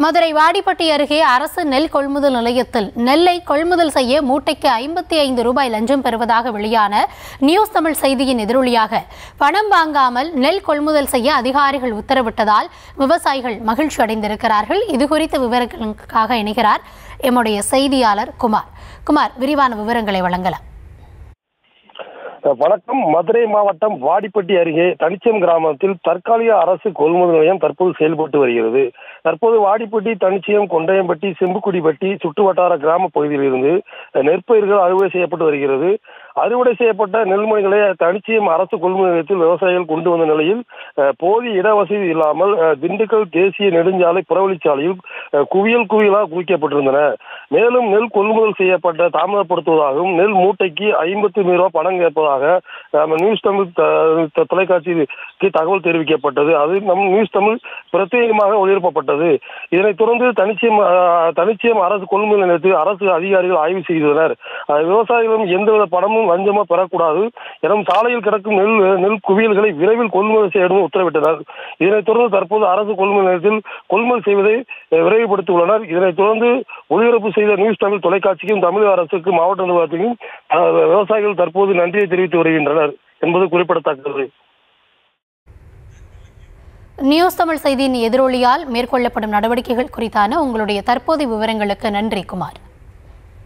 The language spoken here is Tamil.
மதுரை வாடிப்பட்டி அருகே அரசு நெல் கொள்முதல் நிலையத்தில் நெல்லை கொள்முதல் செய்ய மூட்டைக்கு 55 ரூபாய் லஞ்சம் பெறுவதாக வெளியான நியூஸ் தமிழ் செய்தியின் எதிரொலியாக பணம் வாங்காமல் நெல் கொள்முதல் செய்ய அதிகாரிகள் உத்தரவிட்டதால் விவசாயிகள் மகிழ்ச்சி அடைந்திருக்கிறார்கள். இதுகுறித்த விவரங்களுக்காக இணைகிறார் எம்முடைய செய்தியாளர் குமார். விரிவான விவரங்களை வழங்கலாம். வணக்கம். மதுரை மாவட்டம் வாடிப்பட்டி அருகே தனிச்சம் கிராமத்தில் தற்காலிக அரசு கொள்முதல் நிலையம் தற்போது செயல்பட்டு வருகிறது. தற்போது வாடிப்பட்டி, தனிச்சயம், கொண்டையம்பட்டி, செம்புக்குடிப்பட்டி சுற்றுவட்டார கிராம பகுதியிலிருந்து நெற்பயிர்கள் அறுவடை செய்யப்பட்டு வருகிறது. அறுவடை செய்யப்பட்ட நெல்மணிகளை தனிச்சயம் அரசு கொள்முதல் நிலையத்தில் விவசாயிகள் கொண்டு வந்த நிலையில் போதிய இடவசதி இல்லாமல் திண்டுக்கல் தேசிய நெடுஞ்சாலை புறவழிச்சாலையில் குவியலாக குவிக்கப்பட்டிருந்தன. மேலும் நெல் கொள்முதல் செய்யப்பட்ட தாமதப்படுத்துவதாகவும் நெல் மூட்டைக்கு 53 ரூபாய் பணம் கேட்பதாக நியூஸ் தமிழ் தொலைக்காட்சிக்கு தகவல் தெரிவிக்கப்பட்டது. அது நம் நியூஸ் தமிழ் பிரத்யேகமாக ஒளிபரப்பப்பட்டது. இதனைத் தொடர்ந்து தனிச்சயம் அரசு கொள்முதல் நிலையத்தில் அரசு அதிகாரிகள் ஆய்வு செய்தனர். விவசாயிகளும் எந்தவித பணமும் லஞ்சமா பெறக்கூடாது எனும் சாலையில் கிடக்கும் நெல் குவியல்களை விரைவில் கொள்முதல் செய்ய உத்தரவிட்டனர். இதனைத் தொடர்ந்து தற்போது அரசு கொள்முதல் நிலையத்தில் கொள்முதல் செய்வதை விரைவுபடுத்தியுள்ளனர். இதனைத் தொடர்ந்து ஒளிபரப்பு செய்த நியூஸ் தமிழ் தொலைக்காட்சிக்கும் தமிழக அரசுக்கும் மாவட்ட நிர்வாகத்திற்கும் விவசாயிகள் தற்போது நன்றியை தெரிவித்து வருகின்றனர் என்பது குறிப்பிடத்தக்கது. நியூஸ் தமிழ் செய்தியின் எதிரொலியால் மேற்கொள்ளப்படும் நடவடிக்கைகள் குறித்தான உங்களுடைய தற்போதைய விவரங்களுக்கு நன்றி குமார்.